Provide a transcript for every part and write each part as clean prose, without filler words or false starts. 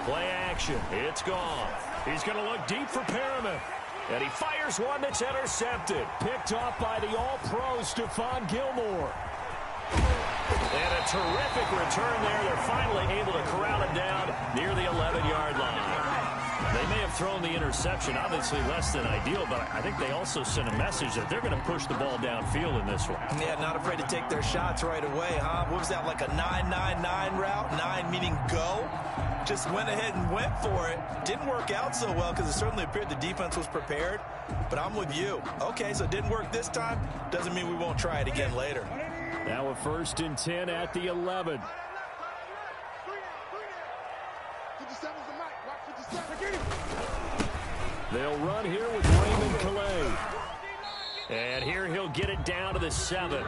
Play action. It's gone. He's going to look deep for Perriman. And he fires one that's intercepted. Picked off by the All-Pro Stephon Gilmore. And a terrific return there. They're finally able to corral it down near the 11-yard line. They may have thrown the interception, obviously less than ideal, but I think they also sent a message that they're going to push the ball downfield in this one. Yeah, not afraid to take their shots right away, huh? What was that, like a 9-9-9 route? 9 meaning go? Just went ahead and went for it. Didn't work out so well because it certainly appeared the defense was prepared, but I'm with you. Okay, so it didn't work this time. Doesn't mean we won't try it again later. Now a 1st and 10 at the 11. They'll run here with Raymond Calais. And here he'll get it down to the 7.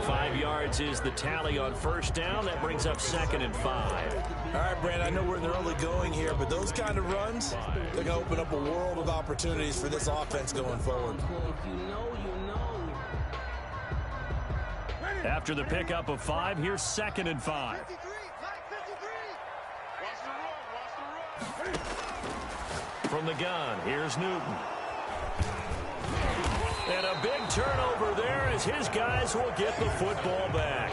5 yards is the tally on 1st down. That brings up 2nd and 5. All right, Brand, I know we're in the early going here, but those kind of runs, they're going to open up a world of opportunities for this offense going forward. After the pickup of 5, here's 2nd and 5. From the gun, here's Newton. And a big turnover there as his guys will get the football back.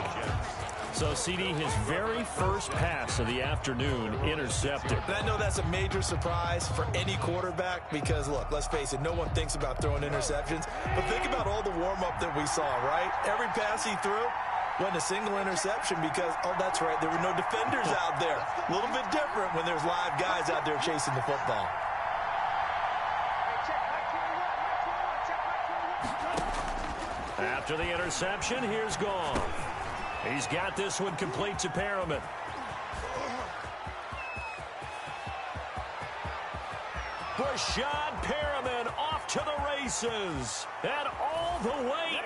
So, CD, his very first pass of the afternoon intercepted. And I know that's a major surprise for any quarterback because, look, let's face it, no one thinks about throwing interceptions. But think about all the warm-up that we saw, right? Every pass he threw wasn't a single interception because, oh, that's right, there were no defenders out there. A little bit different when there's live guys out there chasing the football. After the interception, here's Goff. He's got this one complete to Perriman. Breshad Perriman off to the races. And all the way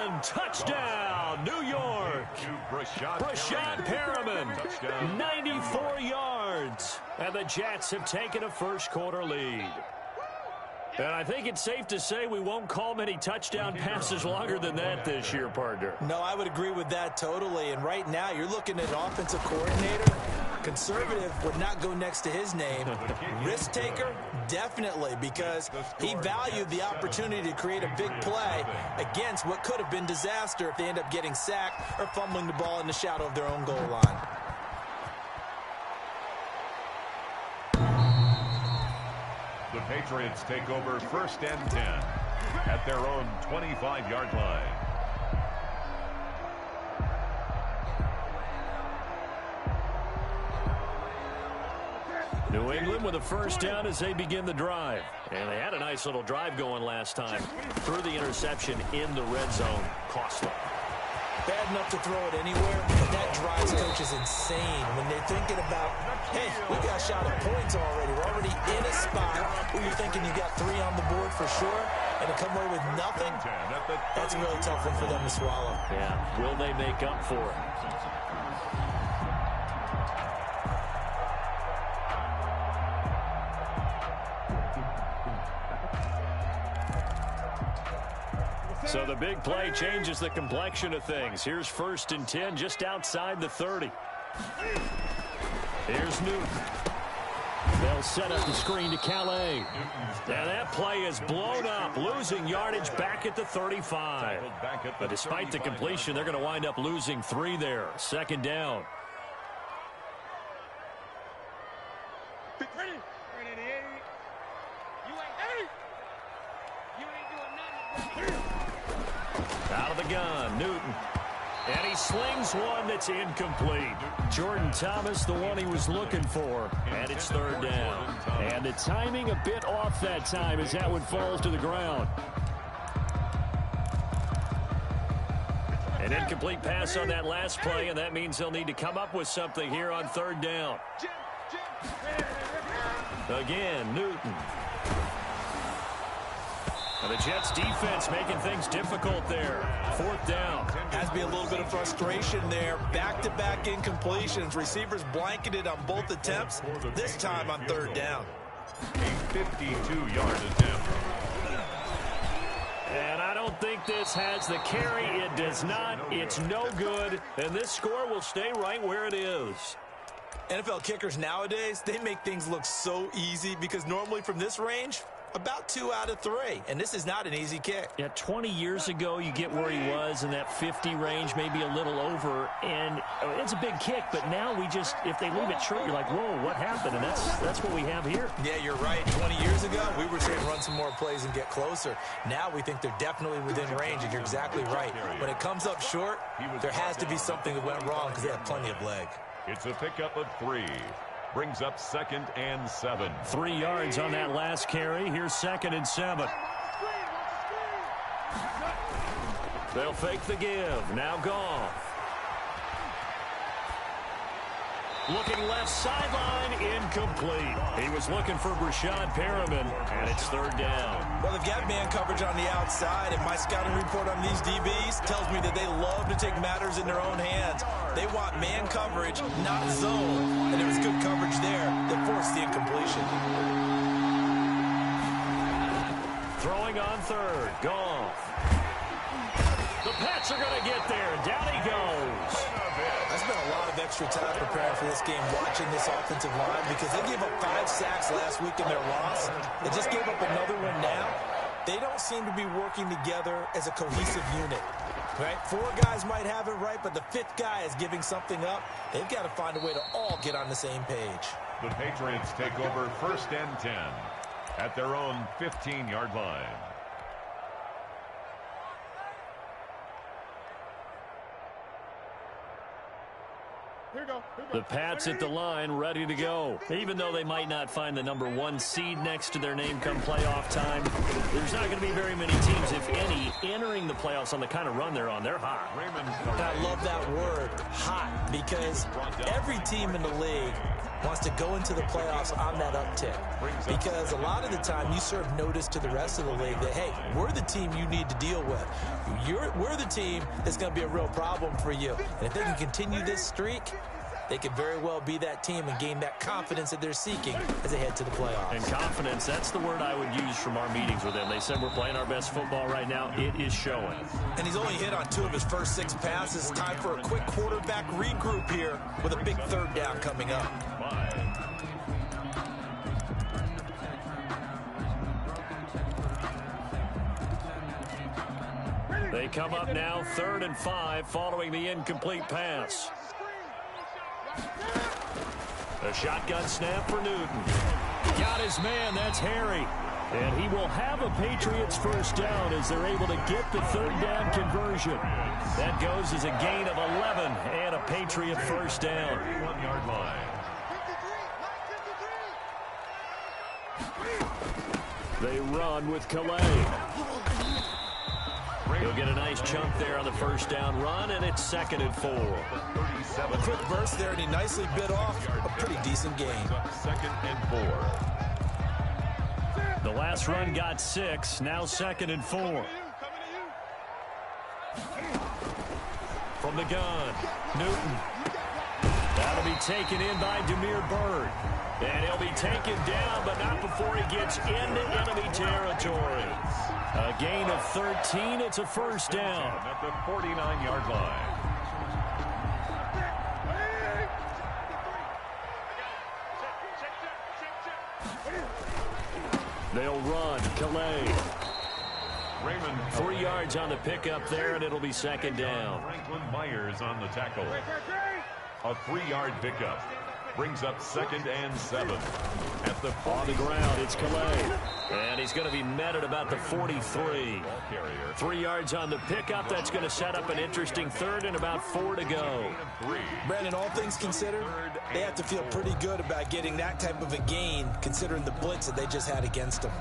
in. Touchdown, New York. Breshad Perriman, 94 yards. And the Jets have taken a first-quarter lead. And I think it's safe to say we won't call many touchdown passes longer than that this year, partner. No, I would agree with that totally. And right now, you're looking at an offensive coordinator. Conservative would not go next to his name. Risk taker, definitely, because he valued the opportunity to create a big play against what could have been disaster if they end up getting sacked or fumbling the ball in the shadow of their own goal line. The Patriots take over 1st and 10 at their own 25-yard line. New England with a first down as they begin the drive. And they had a nice little drive going last time. Threw the interception in the red zone. Costly. Bad enough to throw it anywhere, but that drives coaches insane when they're thinking about, hey, we got a shot at points already. We're already in a spot where you're thinking you got 3 on the board for sure, and to come away with nothing, that's a really tough one for them to swallow. Yeah, will they make up for it? So the big play changes the complexion of things. Here's 1st and 10 just outside the 30. Here's Newton. They'll set up the screen to Calais. Now that play is blown up, losing yardage back at the 35. But despite the completion, they're going to wind up losing 3 there. 2nd down. Out of the gun, Newton. And he slings one that's incomplete. Jordan Thomas, the one he was looking for. And it's 3rd down. And the timing a bit off that time as that one falls to the ground. An incomplete pass on that last play, and that means they'll need to come up with something here on 3rd down. Again, Newton. And the Jets defense making things difficult there. 4th down. Has to be a little bit of frustration there. Back-to-back incompletions. Receivers blanketed on both attempts. This time on 3rd down. A 52-yard attempt. And I don't think this has the carry. It does not. It's no good. And this score will stay right where it is. NFL kickers nowadays, they make things look so easy because normally from this range, about 2 out of 3. And this is not an easy kick. Yeah, 20 years ago, you get where he was in that 50 range, maybe a little over. And it's a big kick, but now we just, if they leave it short, you're like, whoa, what happened? And that's what we have here. Yeah, you're right. 20 years ago, we were saying run some more plays and get closer. Now we think they're definitely within range, and you're exactly right. When it comes up short, there has to be something that went wrong because they have plenty of leg. It's a pickup of 3. Brings up 2nd and 7. 3 yards on that last carry. Here's 2nd and 7. They'll fake the give. Now Goff. Looking left sideline, incomplete. He was looking for Breshad Perriman, and it's 3rd down. Well, they've got man coverage on the outside, and my scouting report on these DBs tells me that they love to take matters in their own hands. They want man coverage, not zone. And there was good coverage there that forced the incompletion. Throwing on 3rd. Goff. The Pats are going to get there. Down he goes. I spent a lot of extra time preparing for this game watching this offensive line because they gave up 5 sacks last week in their loss. They just gave up another one now. They don't seem to be working together as a cohesive unit. Right? 4 guys might have it right, but the 5th guy is giving something up. They've got to find a way to all get on the same page. The Patriots take over 1st and 10 at their own 15-yard line. The Pats at the line, ready to go. Even though they might not find the number 1 seed next to their name come playoff time, there's not going to be very many teams, if any, entering the playoffs on the kind of run they're on. They're hot. I love that word, hot, because every team in the league wants to go into the playoffs on that uptick. Because a lot of the time you serve notice to the rest of the league that, hey, we're the team you need to deal with. We're the team that's going to be a real problem for you. And if they can continue this streak, they could very well be that team and gain that confidence that they're seeking as they head to the playoffs. And confidence, that's the word I would use from our meetings with them. They said we're playing our best football right now. It is showing. And he's only hit on 2 of his first 6 passes. Time for a quick quarterback regroup here with a big 3rd down coming up. They come up now 3rd and 5 following the incomplete pass. A shotgun snap for Newton. Got his man, that's Harry. And he will have a Patriots 1st down as they're able to get the 3rd down conversion. That goes as a gain of 11 and a Patriot 1st down. 1-yard line. They run with Calais. He'll get a nice chunk there on the 1st down run, and it's 2nd and 4. A quick burst there, and he nicely bit off a pretty decent gain. 2nd and 4. The last run got 6, now 2nd and 4. From the gun, Newton. That'll be taken in by Damiere Byrd. And he'll be taken down, but not before he gets into enemy territory. A gain of 13. It's a 1st down. At the 49-yard line. They'll run. Calais. Raymond 3 yards on the pickup there, and it'll be 2nd down. Franklin Myers on the tackle. A 3-yard pickup. Brings up 2nd and 7. At the on the ground, it's Calais. And he's going to be met at about the 43. 3 yards on the pickup. That's going to set up an interesting 3rd and about 4 to go. Brandon, all things considered, they have to feel pretty good about getting that type of a gain, considering the blitz that they just had against them.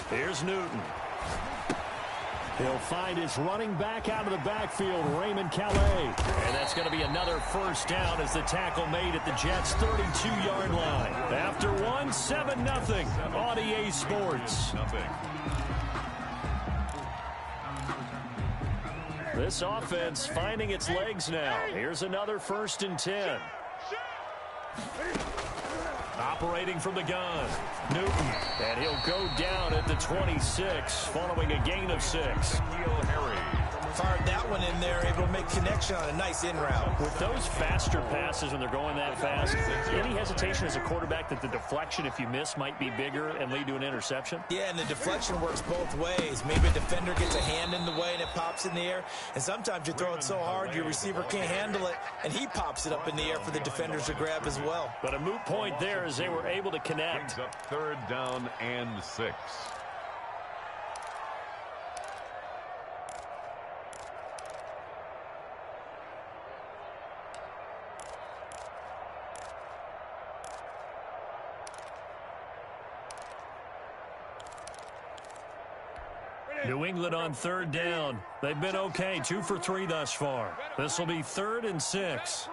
Here's Newton. He'll find his running back out of the backfield, Raymond Calais. And that's going to be another 1st down as the tackle made at the Jets' 32-yard line. After 7-0 on EA Sports. This offense finding its legs now. Here's another 1st and 10. Operating from the gun, Newton. And he'll go down at the 26 following a gain of 6. Harry. Fired that one in there, able to make connection on a nice in route. With those faster passes when they're going that fast, any hesitation as a quarterback that the deflection, if you miss, might be bigger and lead to an interception? Yeah, and the deflection works both ways. Maybe a defender gets a hand in the way and it pops in the air. And sometimes you throw it so hard your receiver can't handle it, and he pops it up in the air for the defenders to grab as well. But a moot point there as they were able to connect. Brings up 3rd down and 6. New England on 3rd down. They've been okay, 2 for 3 thus far. This will be 3rd and 6.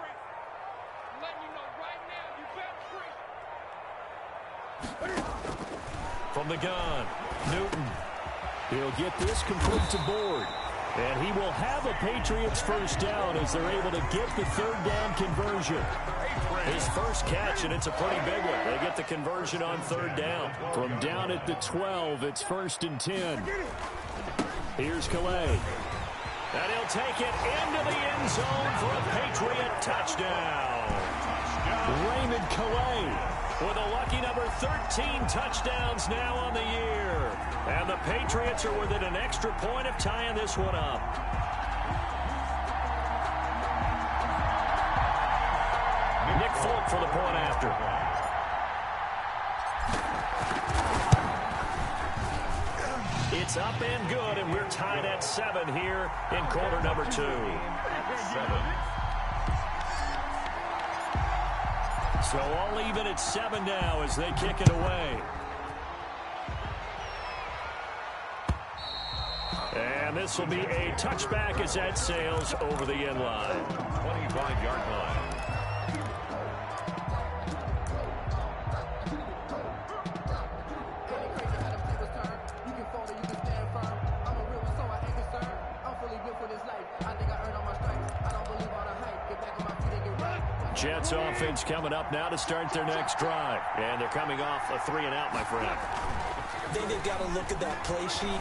From the gun, Newton. He'll get this complete to Board. And he will have a Patriots first down as they're able to get the 3rd down conversion. His first catch, and it's a pretty big one. They get the conversion on 3rd down. From down at the 12, it's 1st and 10. Here's Calais. And he'll take it into the end zone for a Patriot touchdown. Raymond Calais with a lucky number 13 touchdowns now on the year. And the Patriots are within an extra point of tying this one up. Nick Folk for the point after. It's up and good, and we're tied at 7 here in quarter number 2. 7. So all even at 7 now as they kick it away. And this will be a touchback as that sails over the end line. 25-yard line. Jets offense coming up now to start their next drive. And they're coming off a 3-and-out, my friend. I think they've got to look at that play sheet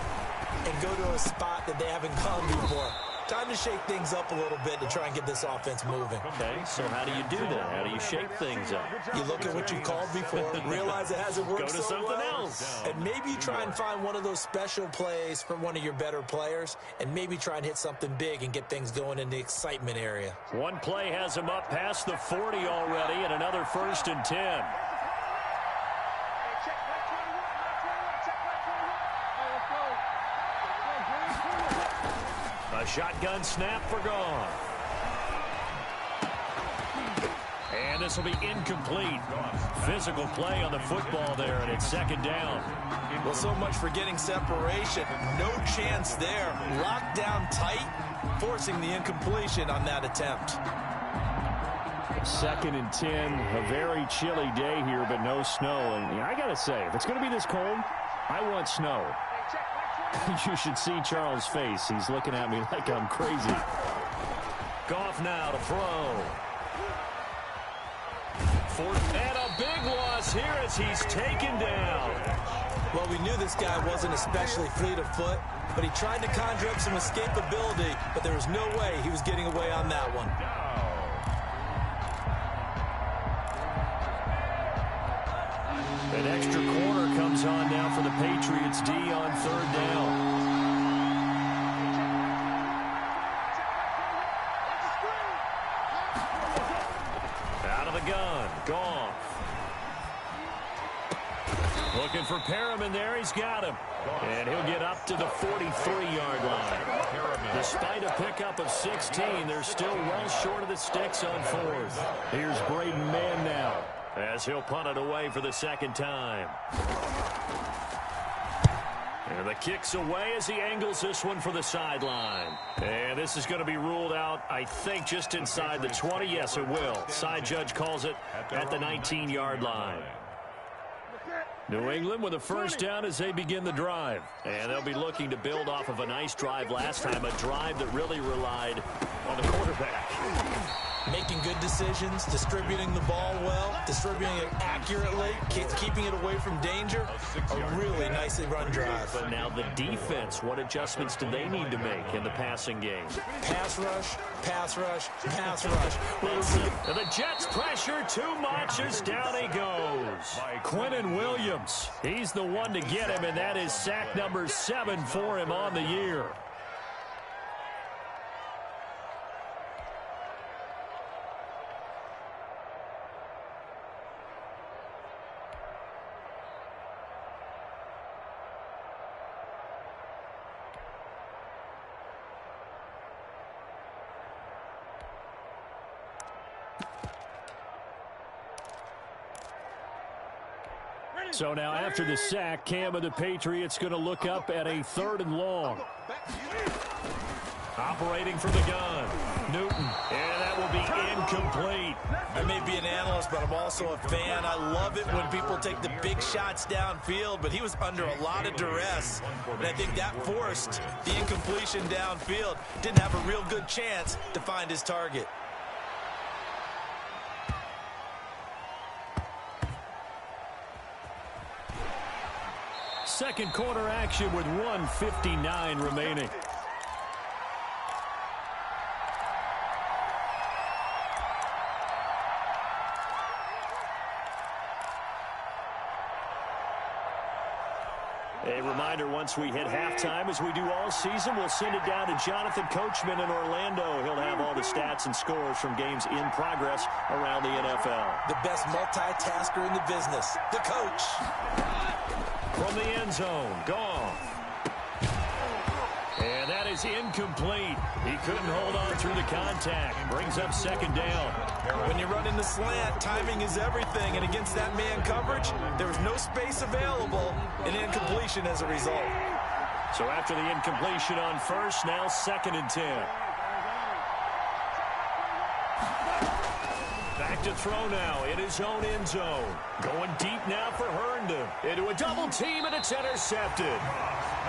and go to a spot that they haven't gone before. Time to shake things up a little bit to try and get this offense moving. Okay, so how do you do that? How do you shake things up? You look at what you called before, realize it hasn't worked Go to so something well, else. and maybe try and find one of those special plays for one of your better players, and maybe try and hit something big and get things going in the excitement area. One play has him up past the 40 already, and another 1st and 10. A shotgun snap for Goff. And this will be incomplete. Physical play on the football there, and it's 2nd down. Well, so much for getting separation. No chance there. Locked down tight, forcing the incompletion on that attempt. 2nd and 10. A very chilly day here, but no snow. And I got to say, if it's going to be this cold, I want snow. You should see Charles' face. He's looking at me like I'm crazy. Goff now to throw. And a big loss here as he's taken down. Well, we knew this guy wasn't especially fleet of foot, but he tried to conjure up some escapability, but there was no way he was getting away on that one. An extra corner comes on now for the Patriots D on 3rd down. Out of the gun, Goff. Looking for Perriman there, he's got him. And he'll get up to the 43-yard line. Despite a pickup of 16, they're still well short of the sticks on 4th. Here's Braden Mann now, as he'll punt it away for the 2nd time. And the kick's away as he angles this one for the sideline. And this is going to be ruled out, I think, just inside the 20. Yes, it will. Side judge calls it at the 19-yard line. New England with a first down as they begin the drive. And they'll be looking to build off of a nice drive last time, a drive that really relied on the quarterback. Making good decisions, distributing the ball well, distributing it accurately, keeping it away from danger. A really nicely run drive. But now the defense, what adjustments do they need to make in the passing game? Pass rush, pass rush, pass rush. And the Jets pressure too much as down he goes. Quinnen Williams, he's the one to get him, and that is sack number 7 for him on the year. So now after the sack, Cam of the Patriots going to look up at a 3rd and long. Operating from the gun, Newton, and that will be incomplete. I may be an analyst, but I'm also a fan. I love it when people take the big shots downfield, but he was under a lot of duress, and I think that forced the incompletion downfield. Didn't have a real good chance to find his target. Second quarter action with 1:59 remaining. A reminder, once we hit halftime, as we do all season, we'll send it down to Jonathan Coachman in Orlando. He'll have all the stats and scores from games in progress around the NFL. The best multitasker in the business, the coach. From the end zone, gone. And that is incomplete. He couldn't hold on through the contact. Brings up 2nd down. When you run in the slant, timing is everything. And against that man coverage, there was no space available, and incompletion as a result. So after the incompletion on first, now 2nd and 10. Back to throw now in his own end zone. Going deep now for Herndon. Into a double team, and it's intercepted.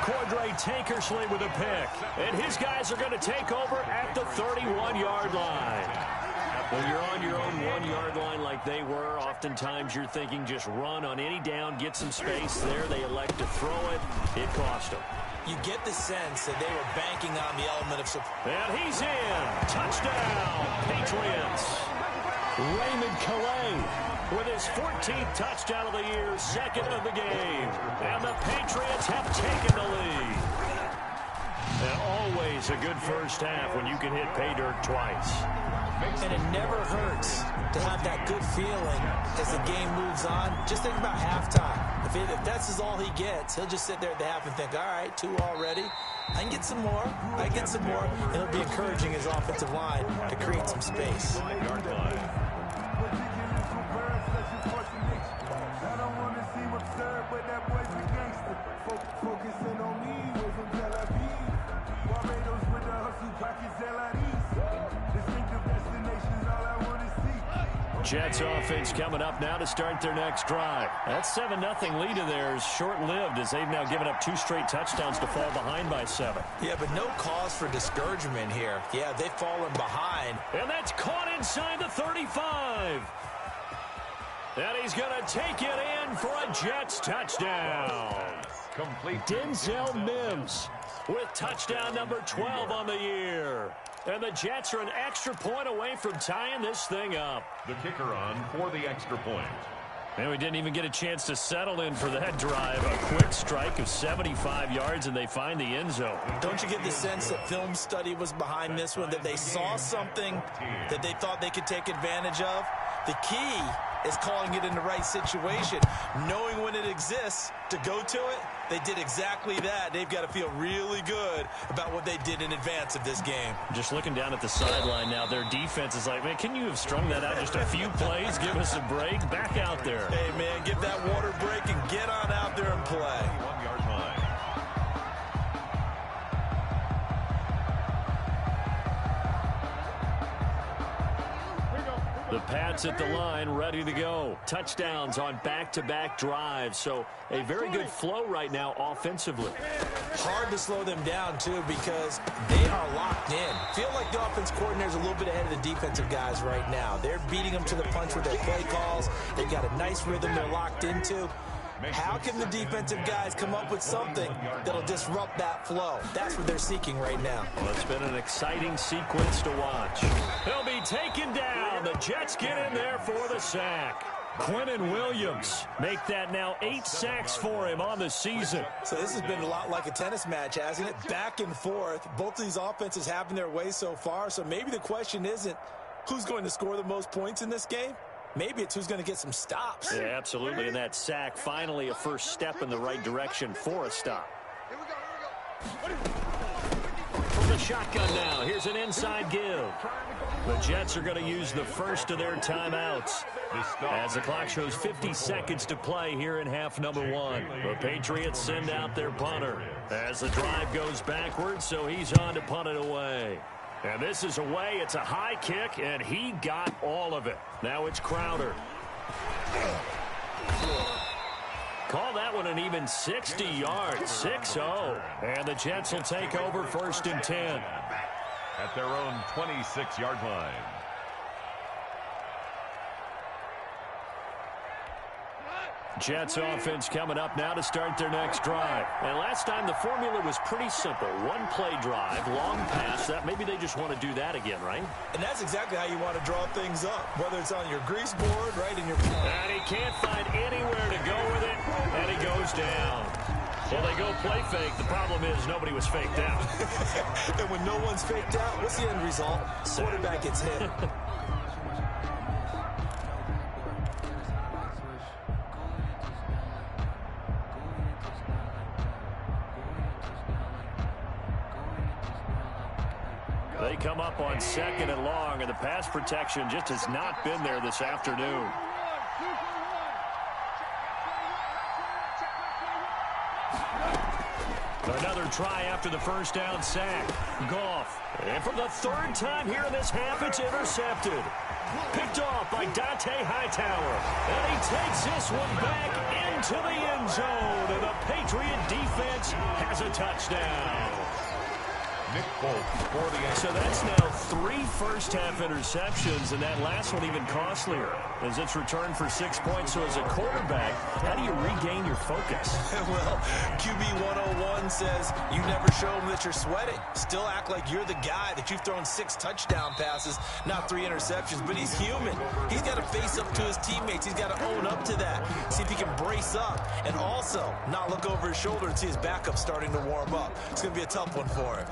Cordray Tankersley with a pick. And his guys are going to take over at the 31-yard line. When you're on your own 1-yard line like they were, oftentimes you're thinking just run on any down, get some space there. They elect to throw it. It cost them. You get the sense that they were banking on the element of support. And he's in. Touchdown, Patriots. Raymond Calais with his 14th touchdown of the year, 2nd of the game. And the Patriots have taken the lead. And always a good first half when you can hit pay dirt twice. And it never hurts to have that good feeling as the game moves on. Just think about halftime. If that's all he gets, he'll just sit there at the half and think, all right, 2 already. I can get some more. I can get some more. And it'll be encouraging his offensive line to create some space. Jets offense coming up now to start their next drive. That 7-0 lead of theirs short-lived as they've now given up 2 straight touchdowns to fall behind by 7. Yeah, but no cause for discouragement here. Yeah, they've fallen behind. And that's caught inside the 35. And he's going to take it in for a Jets touchdown. Complete. Denzel Mims with touchdown number 12 on the year. And the Jets are an extra point away from tying this thing up. The kicker on for the extra point. And we didn't even get a chance to settle in for that drive. A quick strike of 75 yards, and they find the end zone. Don't you get the sense that film study was behind this one, that they saw something that they thought they could take advantage of? The key is calling it in the right situation, knowing when it exists to go to it. They did exactly that. They've got to feel really good about what they did in advance of this game. Just looking down at the sideline now, their defense is like, man, can you have strung that out just a few plays? Give us a break. Back out there. Hey, man, give that water break and get on out there and play. 1-yard line. The Pats at the line, ready to go. Touchdowns on back-to-back drives. So a very good flow right now offensively. Hard to slow them down, too, because they are locked in. feel like the offense coordinator is a little bit ahead of the defensive guys right now. They're beating them to the punch with their play calls. They've got a nice rhythm they're locked into. How can the defensive guys come up with something that'll disrupt that flow? That's what they're seeking right now. Well, it's been an exciting sequence to watch. He'll be taken down. The Jets get in there for the sack. Quinnen Williams make that now 8 sacks for him on the season. So this has been a lot like a tennis match, hasn't it? Back and forth. Both of these offenses having their way so far. So maybe the question isn't who's going to score the most points in this game. Maybe it's who's going to get some stops. Yeah, absolutely. And that sack, finally a first step in the right direction for a stop. From the shotgun now, here's an inside give. The Jets are going to use the first of their timeouts as the clock shows 50 seconds to play here in half number 1. The Patriots send out their punter as the drive goes backwards, so he's on to punt it away. And this is away. It's a high kick, and he got all of it. Now it's Crowder. Call that one an even 60 yards, 6-0. And the Jets will take over 1st and 10. At their own 26-yard line. Jets offense coming up now to start their next drive. And last time the formula was pretty simple. One play drive, long pass. That maybe they just want to do that again, right? And that's exactly how you want to draw things up. Whether it's on your grease board, right in your... And he can't find anywhere to go with it. And he goes down. Well, they go play fake. The problem is nobody was faked out. And when no one's faked out, what's the end result? Quarterback gets hit. They come up on 2nd and long, and the pass protection just has not been there this afternoon. Another try after the first down sack. Goff. And for the 3rd time here in this half, it's intercepted. Picked off by Dante Hightower. And he takes this one back into the end zone. And the Patriot defense has a touchdown. Nick Folk for the end. So that's now 3 first-half interceptions, and that last one even costlier as it's returned for 6 points. So as a quarterback, how do you regain your focus? Well, QB 101 says you never show them that you're sweating. Still act like you're the guy that you've thrown 6 touchdown passes, not 3 interceptions. But he's human. He's got to face up to his teammates. He's got to own up to that. See if he can brace up and also not look over his shoulder and see his backup starting to warm up. It's going to be a tough one for him.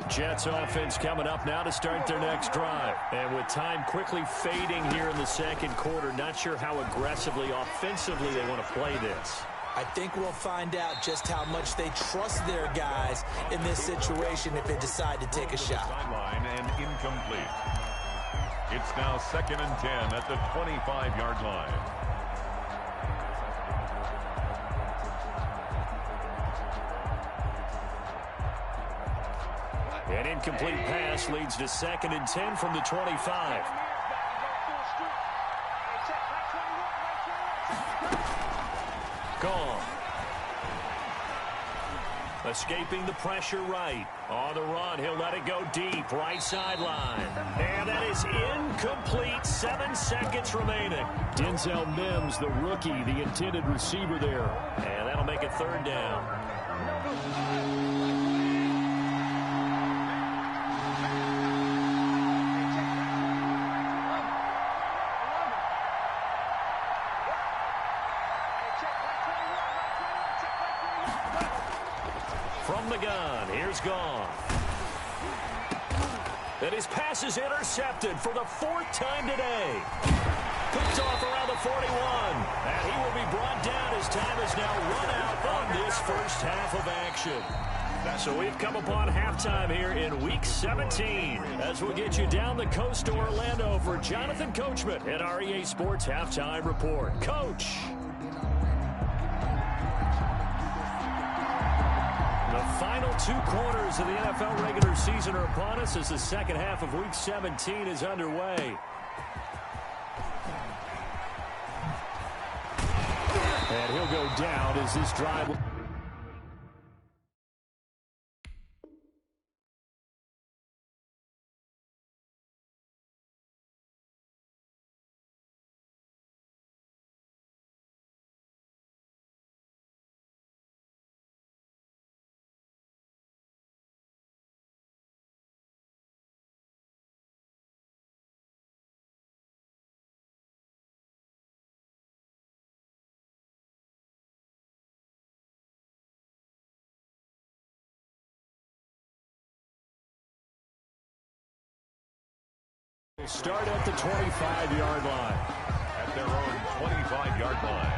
Jets offense coming up now to start their next drive. And with time quickly fading here in the 2nd quarter, not sure how aggressively, offensively they want to play this. I think we'll find out just how much they trust their guys in this situation if they decide to take a shot. Sideline and incomplete. It's now 2nd and 10 at the 25-yard line. An incomplete pass leads to 2nd and 10 from the 25. Gone. Escaping the pressure right. On the run, he'll let it go deep. Right sideline. And that is incomplete. 7 seconds remaining. Denzel Mims, the rookie, the intended receiver there. And that'll make it 3rd down. From the gun, here's Goff. And his pass is intercepted for the 4th time today. Picked off around the 41. And he will be brought down as time is now run out on this first half of action. So we've come upon halftime here in Week 17 as we'll get you down the coast to Orlando for Jonathan Coachman at our EA Sports Halftime Report. Coach. The final 2 quarters of the NFL regular season are upon us as the 2nd half of Week 17 is underway. And he'll go down as this drive... will start at the 25-yard line. At their own 25-yard line.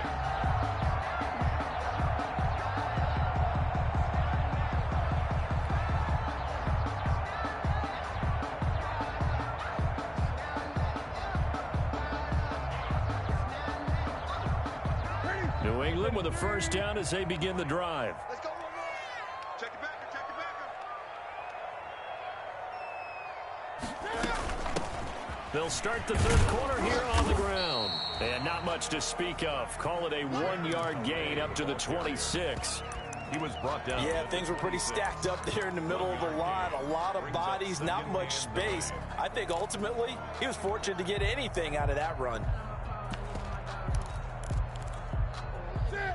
New England with a first down as they begin the drive. Let's go one more. Check it back. Check it back. They'll start the third quarter here on the ground. And not much to speak of. Call it a 1-yard gain up to the 26. He was brought down. Yeah, things were pretty stacked up there in the middle of the line. A lot of bodies, not much space. I think ultimately he was fortunate to get anything out of that run.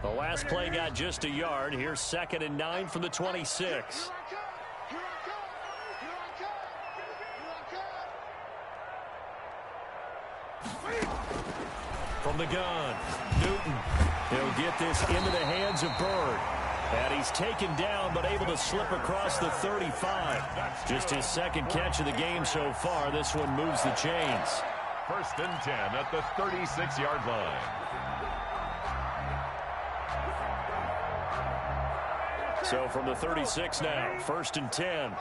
The last play got just a yard. Here's 2nd and 9 from the 26. From the gun, Newton. He'll get this into the hands of Byrd. And he's taken down, but able to slip across the 35. Just his second catch of the game so far. This one moves the chains. 1st and 10 at the 36-yard line. So from the 36 now, 1st and 10.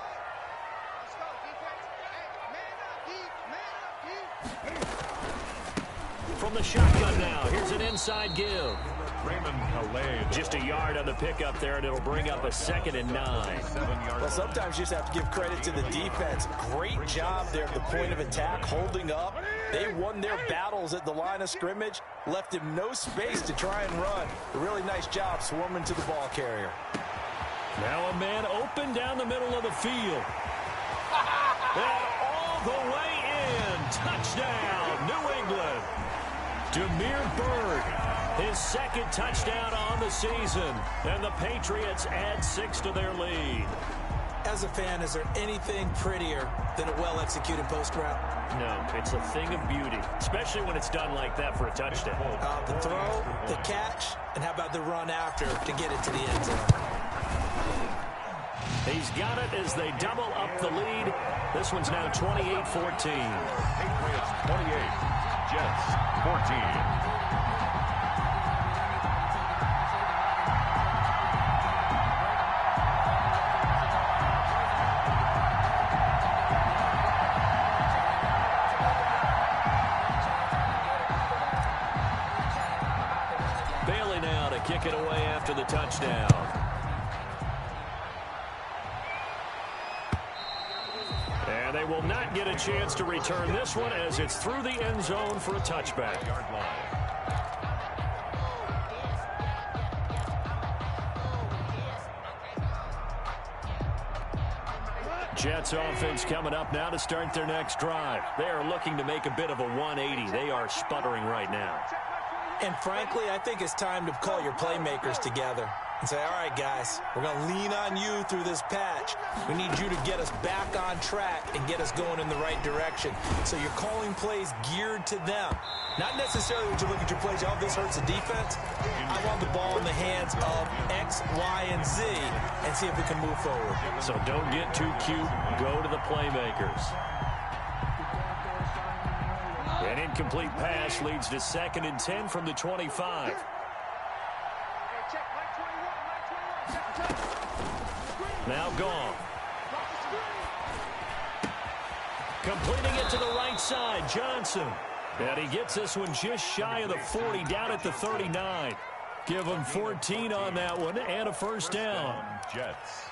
From the shotgun now, here's an inside give. Raymond Calais. Just a yard on the pickup there, and it'll bring up a 2nd and 9. Well, sometimes you just have to give credit to the defense. Great job there at the point of attack, holding up. They won their battles at the line of scrimmage, left him no space to try and run. A really nice job swarming to the ball carrier. Now a man open down the middle of the field. And all the way in. Touchdown, New England. Damiere Byrd, his 2nd touchdown on the season. And the Patriots add 6 to their lead. As a fan, is there anything prettier than a well-executed post route? No, it's a thing of beauty, especially when it's done like that for a touchdown. The throw, the catch, and how about the run after to get it to the end zone? He's got it as they double up the lead. This one's now 28-14. Patriots 28, Jets 14. Bailey now to kick it away after the touchdown. And they will not get a chance to return this one as it's through the end zone for a touchback. Jets offense coming up now to start their next drive. They are looking to make a bit of a 180. They are sputtering right now. And frankly, I think it's time to call your playmakers together and say, all right, guys, we're going to lean on you through this patch. We need you to get us back on track and get us going in the right direction. So you're calling plays geared to them. Not necessarily when you look at your plays, oh, this hurts the defense. I want the ball in the hands of X, Y, and Z and see if we can move forward. So don't get too cute. Go to the playmakers. An incomplete pass leads to 2nd and 10 from the 25. Now gone. Completing it to the right side, Johnson. And he gets this one just shy of the 40, down at the 39. Give him 14 on that one and a first down. Jets.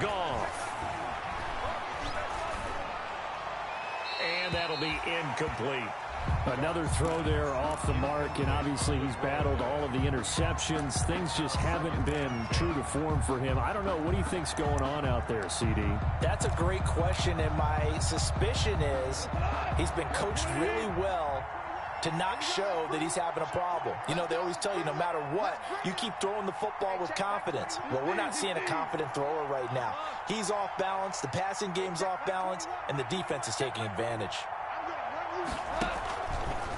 Goff. And that'll be incomplete. Another throw there off the mark, and obviously he's battled all of the interceptions. Things just haven't been true to form for him. I don't know. What do you think's going on out there, CD? That's a great question, and my suspicion is he's been coached really well to not show that he's having a problem. You know, they always tell you no matter what, you keep throwing the football with confidence. Well, we're not seeing a confident thrower right now. He's off balance, the passing game's off balance, and the defense is taking advantage.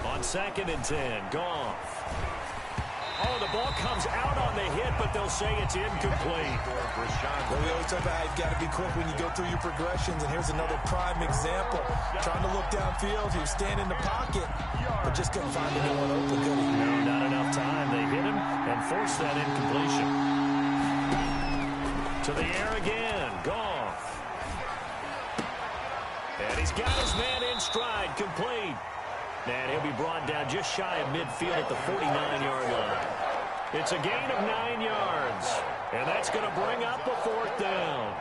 On 2nd and 10, Goff. Oh, the ball comes out on the hit, but they'll say it's incomplete. Well, we always talk about how you've got to be quick when you go through your progressions, and here's another prime example. Trying to look downfield, he was standing in the pocket, but just couldn't find anyone open, could he? No, not enough time. They hit him and forced that incompletion. To the air again. Goff. And he's got his man in stride, complete. And he'll be brought down just shy of midfield at the 49-yard line. It's a gain of 9 yards. And that's going to bring up a 4th down.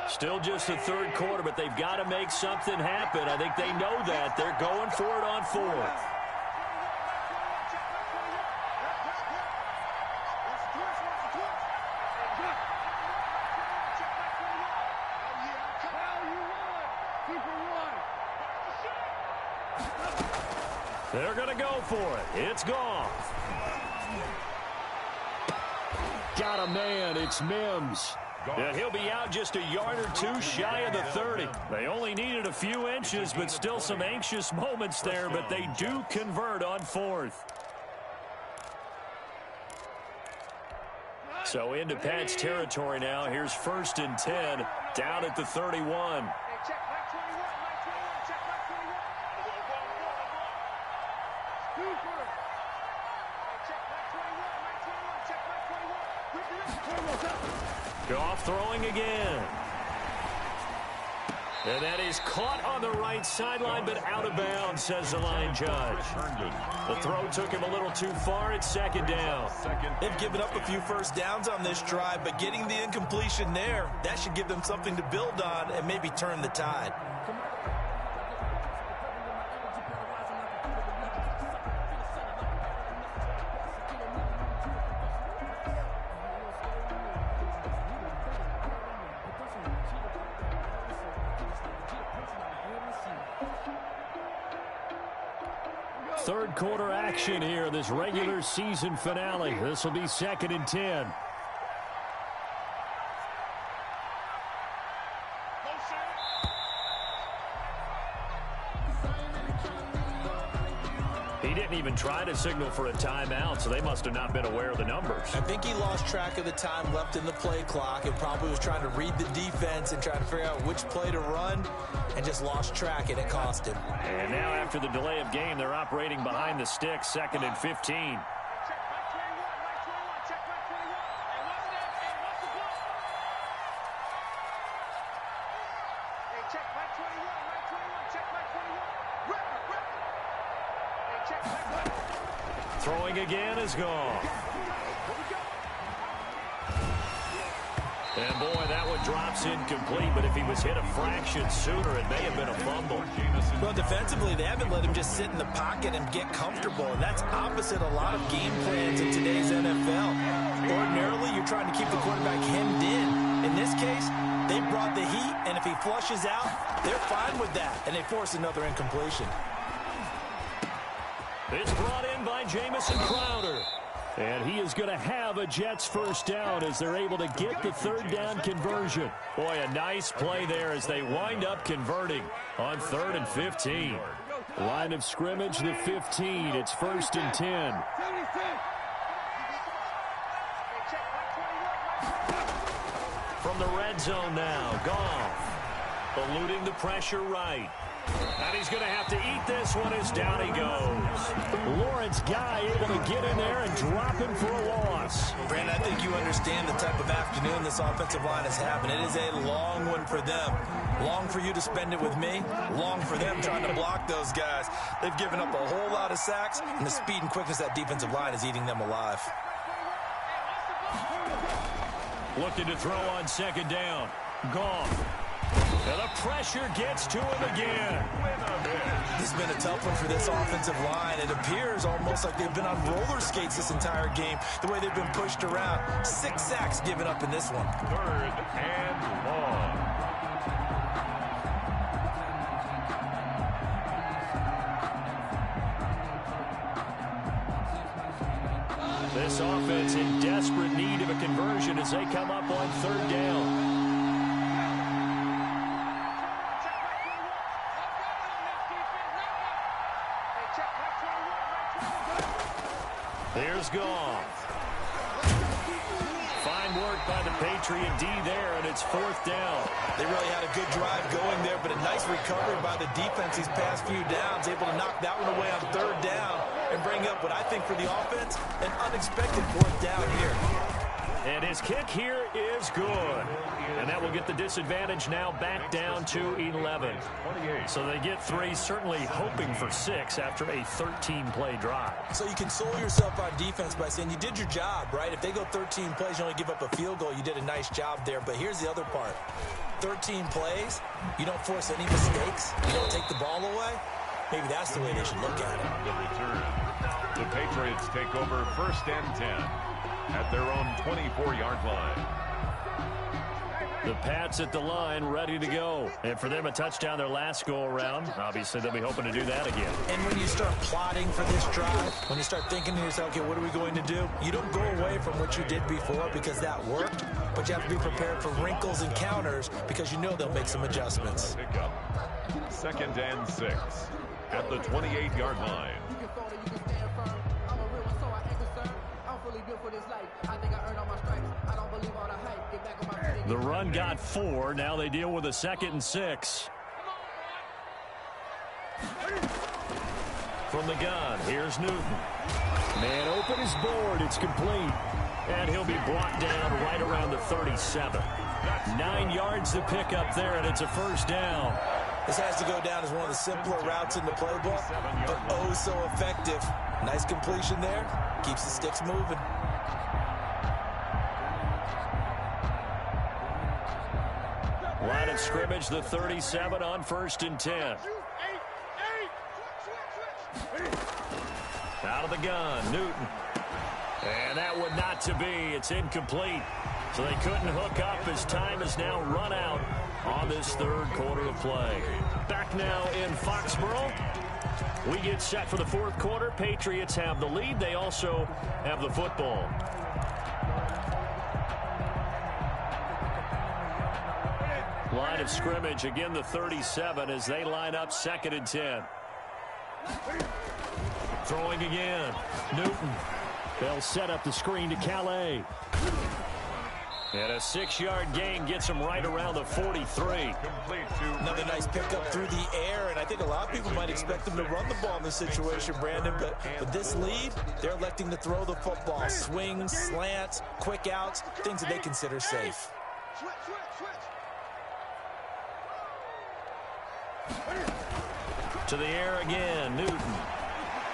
Still just the 3rd quarter, but they've got to make something happen. I think they know that. They're going for it on 4th. They're going to go for it. It's Goff. Got a man. It's Mims. And he'll be out just a yard or two shy of the 30. They only needed a few inches, but still some anxious moments there, but they do convert on 4th. So into Pat's territory now. Here's 1st and 10 down at the 31. Goff throwing again. And that is caught on the right sideline, but out of bounds, says the line judge. The throw took him a little too far. It's 2nd down. They've given up a few first downs on this drive, but getting the incompletion there, that should give them something to build on and maybe turn the tide. Third quarter action here, this regular season finale. This will be 2nd and 10. He didn't even try to signal for a timeout, so they must have not been aware of the numbers. I think he lost track of the time left in the play clock and probably was trying to read the defense and trying to figure out which play to run and just lost track, and it cost him. And now after the delay of game, they're operating behind the sticks, 2nd and 15. Throwing again is gone. And boy, that one drops incomplete, but if he was hit a fraction sooner, it may have been a fumble. Well, defensively, they haven't let him just sit in the pocket and get comfortable, and that's opposite a lot of game plans in today's NFL. Ordinarily, you're trying to keep the quarterback hemmed in. In this case, they brought the heat, and if he flushes out, they're fine with that, and they force another incompletion. It's brought in by Jamison Crowder. And he is going to have a Jets first down as they're able to get the 3rd down conversion. Boy, a nice play there as they wind up converting on 3rd and 15. Line of scrimmage, the 15. It's 1st and 10. From the red zone now, Goff eluding the pressure right. And he's going to have to eat this one as down he goes. Lawrence Guy able to get in there and drop him for a loss. Brandon, I think you understand the type of afternoon this offensive line is having. It is a long one for them. Long for you to spend it with me. Long for them trying to block those guys. They've given up a whole lot of sacks, and the speed and quickness of that defensive line is eating them alive. Looking to throw on 2nd down. Goff. And the pressure gets to him again. This has been a tough one for this offensive line. It appears almost like they've been on roller skates this entire game, the way they've been pushed around. 6 sacks given up in this one. 3rd and long. This this offense in desperate need of a conversion as they come up on third down. Here's Goff. Fine work by the Patriot D there, and it's fourth down. They really had a good drive going there, but a nice recovery by the defense these past few downs, able to knock that one away on third down and bring up what I think for the offense, an unexpected fourth down here. And his kick here is good. And that will get the disadvantage now back down to 11. So they get 3, certainly hoping for 6 after a 13-play drive. So you console yourself on defense by saying you did your job, right? If they go 13 plays, you only give up a field goal, you did a nice job there. But here's the other part. 13 plays, you don't force any mistakes, you don't take the ball away. Maybe that's the way they should look at it. The return. The Patriots take over 1st and 10 at their own 24-yard line. The Pats at the line, ready to go. And for them, a touchdown their last go-around. Obviously, they'll be hoping to do that again. And when you start plotting for this drive, when you start thinking to yourself, okay, what are we going to do? You don't go away from what you did before because that worked, but you have to be prepared for wrinkles and counters because you know they'll make some adjustments. Pickup. 2nd and 6 at the 28-yard line. The run got 4. Now they deal with a 2nd and 6. From the gun, here's Newton. Man open is board. It's complete. And he'll be brought down right around the 37. 9 yards to pick up there, and it's a first down. This has to go down as one of the simpler routes in the playbook, but oh so effective. Nice completion there. Keeps the sticks moving. Line of scrimmage, the 37 on 1st and 10. Out of the gun, Newton. And that one not to be. It's incomplete. So they couldn't hook up as time is now run out on this third quarter of play. Back now in Foxborough. We get set for the fourth quarter. Patriots have the lead. They also have the football. Line of scrimmage, again the 37 as they line up 2nd and 10. Throwing again. Newton. They'll set up the screen to Calais. And a 6-yard gain gets him right around the 43. Another nice pickup through the air, and I think a lot of people might expect them to run the ball in this situation, Brandon, but with this lead, they're electing to throw the football. Swings, slants, quick outs, things that they consider safe. To the air again, Newton.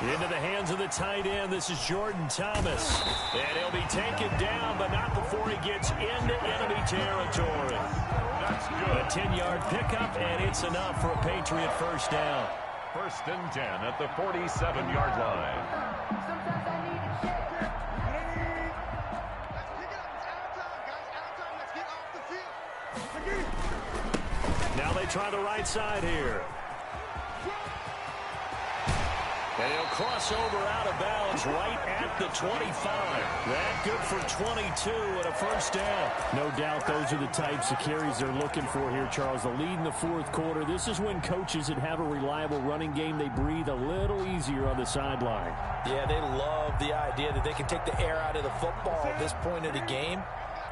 Into the hands of the tight end. This is Jordan Thomas. And he'll be taken down, but not before he gets into enemy territory. That's good. A 10-yard pickup, and it's enough for a Patriot first down. 1st and 10 at the 47-yard line. Now they try the right side here. And he'll cross over out of bounds right at the 25. That good for 22 and a first down. No doubt those are the types of carries they're looking for here, Charles. The lead in the fourth quarter. This is when coaches that have a reliable running game, they breathe a little easier on the sideline. Yeah, they love the idea that they can take the air out of the football at this point of the game.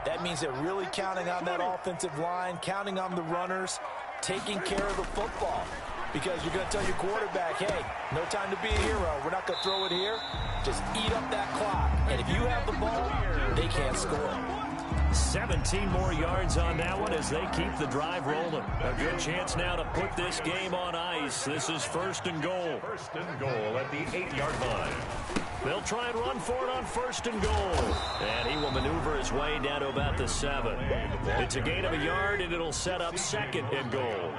That means they're really counting on that offensive line, counting on the runners, taking care of the football. Because you're going to tell your quarterback, hey, no time to be a hero. We're not going to throw it here. Just eat up that clock. And if you have the ball, they can't score. 17 more yards on that one as they keep the drive rolling. A good chance now to put this game on ice. This is 1st and goal. 1st and goal at the 8-yard line. They'll try and run for it on 1st and goal. And he will maneuver his way down to about the 7. It's a gain of a yard, and it'll set up 2nd and goal.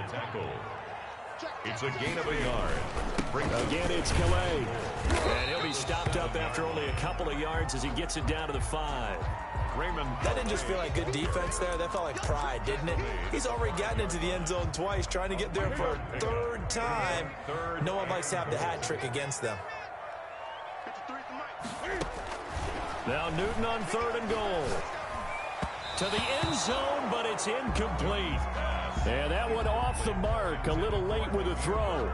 It's a gain of a yard. Again, it's Calais. And he'll be stopped up after only a couple of yards as he gets it down to the 5. Raymond. That didn't just feel like good defense there. That felt like pride, didn't it? He's already gotten into the end zone twice, trying to get there for a third time. No one likes to have the hat trick against them. Now Newton on 3rd and goal. To the end zone, but it's incomplete. And that one off the mark, a little late with a throw.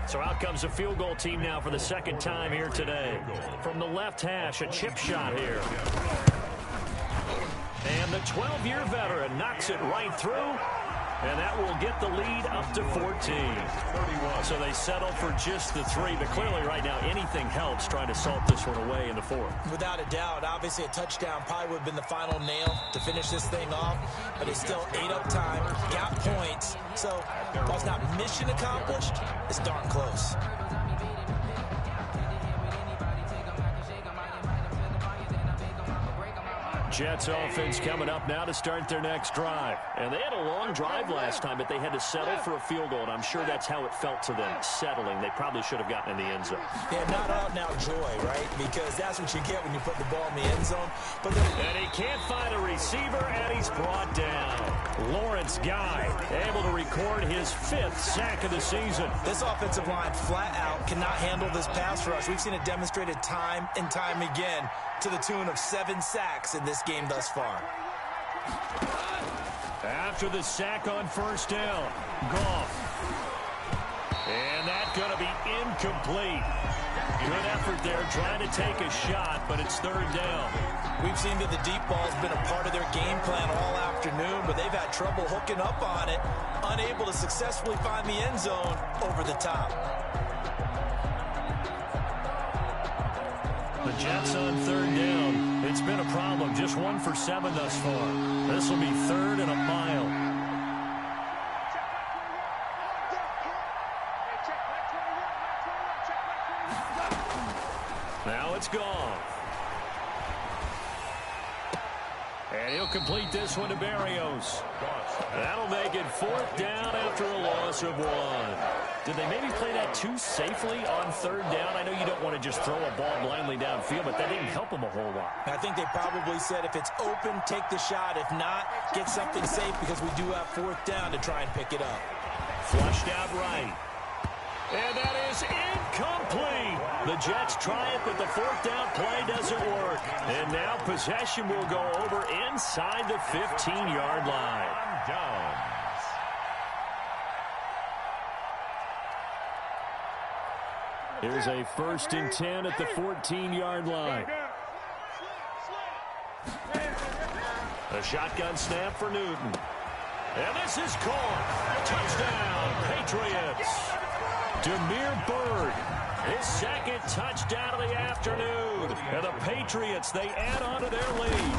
So out comes the field goal team now for the second time here today. From the left hash, a chip shot here. And the 12-year veteran knocks it right through. And that will get the lead up to 14. So they settle for just the 3. But clearly right now anything helps trying to salt this one away in the 4th. Without a doubt, obviously a touchdown probably would have been the final nail to finish this thing off. But it's still ate up time, got points. So while it's not mission accomplished, it's darn close. Jets offense coming up now to start their next drive. And they had a long drive last time, but they had to settle for a field goal. And I'm sure that's how it felt to them, settling. They probably should have gotten in the end zone. Yeah, not out now joy, right? Because that's what you get when you put the ball in the end zone. But and he can't find a receiver, and he's brought down. Lawrence Guy able to record his 5th sack of the season. This offensive line flat out cannot handle this pass rush. We've seen it demonstrated time and time again to the tune of 7 sacks in this game thus far. After the sack on 1st down, Goff. And that's going to be incomplete. Good effort there trying to take a shot, but it's 3rd down. We've seen that the deep ball's been a part of their game plan all afternoon, but they've had trouble hooking up on it, unable to successfully find the end zone over the top. The Jets on 3rd down. It's been a problem. Just 1 for 7 thus far. This will be 3rd and a mile. Now it's gone. And he'll complete this one to Berrios. That'll make it 4th down after a loss of 1. Did they maybe play that too safely on 3rd down? I know you don't want to just throw a ball blindly downfield, but that didn't help them a whole lot. I think they probably said if it's open, take the shot. If not, get something safe because we do have 4th down to try and pick it up. Flushed out right. And that is incomplete. The Jets try it, but the 4th down play doesn't work. And now possession will go over inside the 15-yard line. Here's a 1st and 10 at the 14-yard line. A shotgun snap for Newton. And this is caught. Touchdown, Patriots. Damiere Byrd, his 2nd touchdown of the afternoon. And the Patriots, they add on to their lead.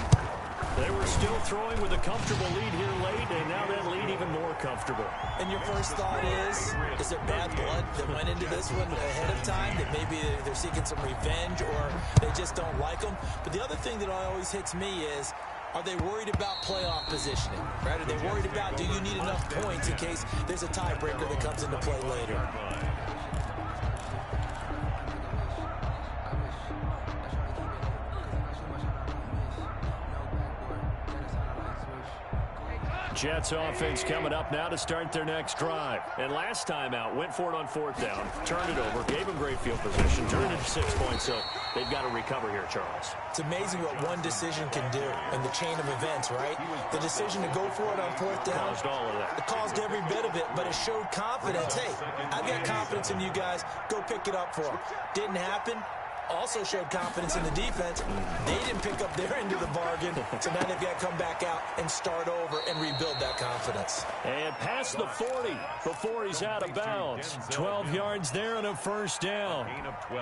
They were still throwing with a comfortable lead here late, and now that lead even more comfortable. And your first thought is there bad blood that went into this one ahead of time, that maybe they're seeking some revenge or they just don't like them? But the other thing that always hits me is, are they worried about playoff positioning? Right? Are they worried about, do you need enough points in case there's a tiebreaker that comes into play later? Jets offense coming up now to start their next drive. And last time out, went for it on 4th down, turned it over, gave them great field position, turned it to 6 points, so they've got to recover here, Charles. It's amazing what one decision can do in the chain of events, right? The decision to go for it on 4th down. Caused all of that. It caused every bit of it, but it showed confidence. Hey, I've got confidence in you guys. Go pick it up for them. Didn't happen. Also showed confidence in the defense. They didn't pick up their end of the bargain, so now they've got to come back out and start over and rebuild that confidence. And past the 40 before he's out of bounds. 12 yards there and a 1st down.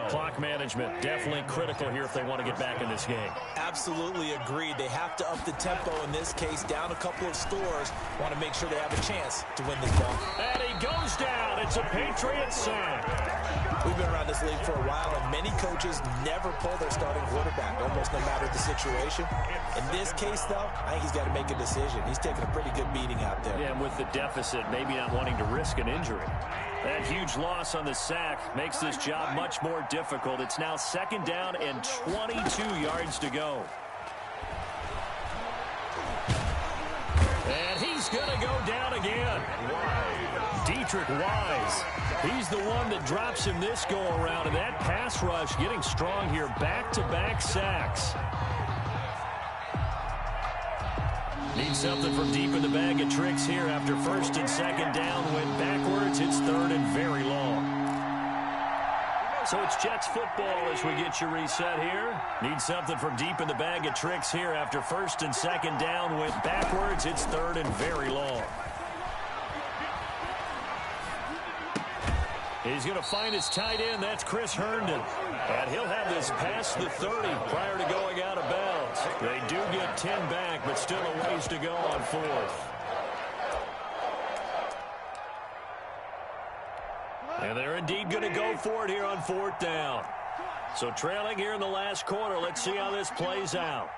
Clock management definitely critical here if they want to get back in this game. Absolutely agreed. They have to up the tempo in this case, down a couple of scores. Want to make sure they have a chance to win this ball. And he goes down. It's a Patriots sack. We've been around this league for a while, and many coaches never pull their starting quarterback, almost no matter the situation. In this case, though, I think he's got to make a decision. He's taking a pretty good beating out there. Yeah, and with the deficit, maybe not wanting to risk an injury. That huge loss on the sack makes this job much more difficult. It's now 2nd down and 22 yards to go. And he's going to go down again. Patrick Wise. He's the one that drops him this go-around, and that pass rush getting strong here. Back-to-back sacks. Needs something from deep in the bag of tricks here after first and second down. Went backwards. It's third and very long. So it's Jets football as we get you reset here. Need something from deep in the bag of tricks here after first and second down. Went backwards. It's third and very long. He's going to find his tight end. That's Chris Herndon. And he'll have this past the 30 prior to going out of bounds. They do get 10 back, but still a ways to go on fourth. And they're indeed going to go for it here on fourth down. So trailing here in the last quarter. Let's see how this plays out.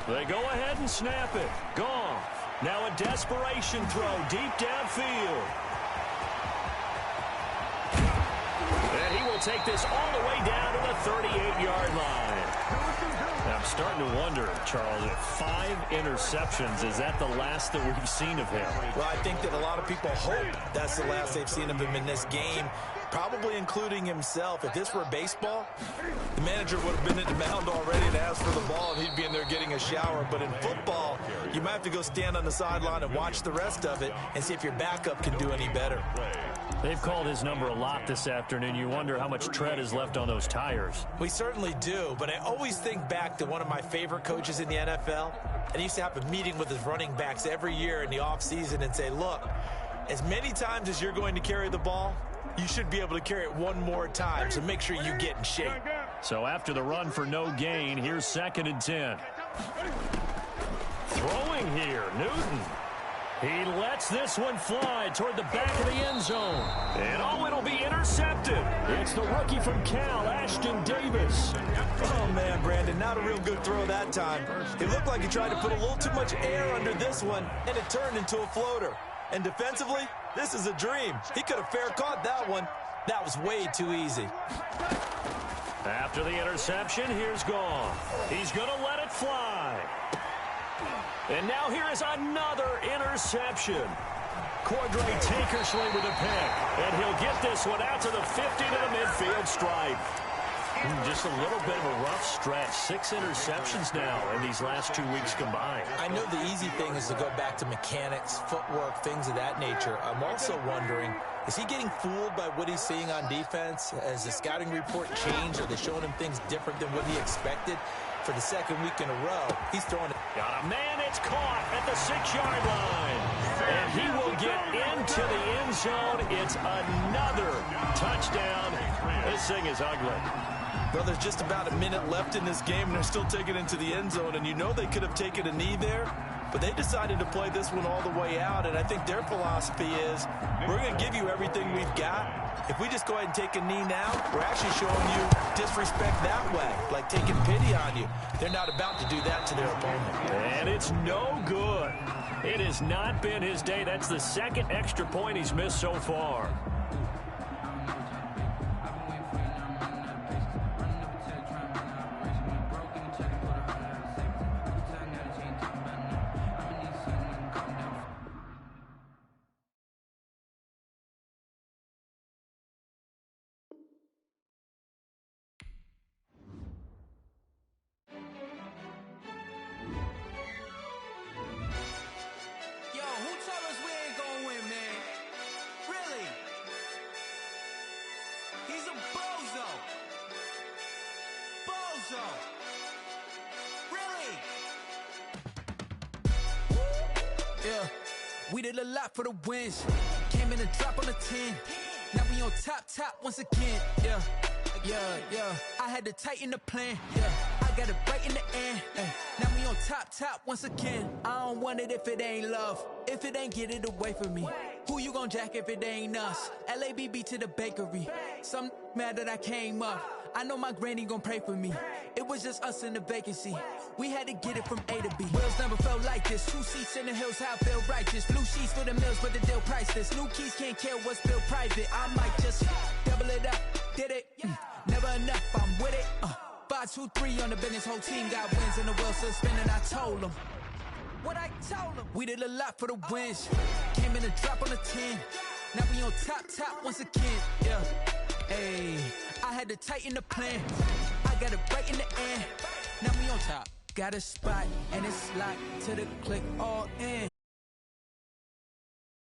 They go ahead and snap it. Gone. Now a desperation throw deep downfield. And he will take this all the way down to the 38-yard line. Now I'm starting to wonder, Charles, if 5 interceptions, is that the last that we've seen of him? Well, I think that a lot of people hope that's the last they've seen of him in this game, probably including himself. If this were baseball, the manager would have been at the mound already and asked for the ball, and he'd be in there getting a shower. But in football, you might have to go stand on the sideline and watch the rest of it and see if your backup can do any better. They've called his number a lot this afternoon. You wonder how much tread is left on those tires. We certainly do, but I always think back to one of my favorite coaches in the NFL. And he used to have a meeting with his running backs every year in the offseason and say, look, as many times as you're going to carry the ball, you should be able to carry it one more time, so make sure you get in shape. So after the run for no gain, here's 2nd and 10. Throwing here, Newton. He lets this one fly toward the back of the end zone. And oh, it'll be intercepted. It's the rookie from Cal, Ashton Davis. Oh, man, Brandon, not a real good throw that time. It looked like he tried to put a little too much air under this one, and it turned into a floater. And defensively, this is a dream. He could have fair caught that one. That was way too easy. After the interception, here's Gone. He's going to let it fly. And now here is another interception. Cordray Tankersley with a pick. And he'll get this one out to the 50 to the midfield stripe. Just a little bit of a rough stretch. 6 interceptions now in these last 2 weeks combined. I know the easy thing is to go back to mechanics, footwork, things of that nature. I'm also wondering, is he getting fooled by what he's seeing on defense? Has the scouting report changed? Are they showing him things different than what he expected? For the second week in a row, he's throwing it. Got a man, it's caught at the 6-yard line. And he will get into the end zone. It's another touchdown. This thing is ugly. Well, there's just about a minute left in this game, and they're still taking it into the end zone. And you know they could have taken a knee there, but they decided to play this one all the way out. And I think their philosophy is, we're going to give you everything we've got. If we just go ahead and take a knee now, we're actually showing you disrespect that way, like taking pity on you. They're not about to do that to their opponent. And it's no good. It has not been his day. That's the second extra point he's missed so far. We did a lot for the wins. Came in and drop on the 10. Now we on top once again. Yeah. I had to tighten the plan. Yeah. I got it right in the end. Now we on top once again. I don't want it if it ain't love. If it ain't, get it away from me. Who you gon' jack if it ain't us? LABB to the bakery. Some mad that I came up. I know my granny gon' pray for me. It was just us in the vacancy. We had to get it from A to B. Wheels never felt like this. 2 seats in the hills, how I feel righteous. Blue sheets for the mills, but the deal priceless. New keys can't kill what's built private. I might just double it up. Did it? Never enough, I'm with it. 5, 2, 3 on the business. Whole team got wins and the wheels still spinning. I told them what I told them. We did a lot for the wins. Came in a drop on the 10. Now we on top once again. Yeah. Hey, I had to tighten the plan. I got it right in the end. Now we on top. Got a spot and it's locked to the click all in.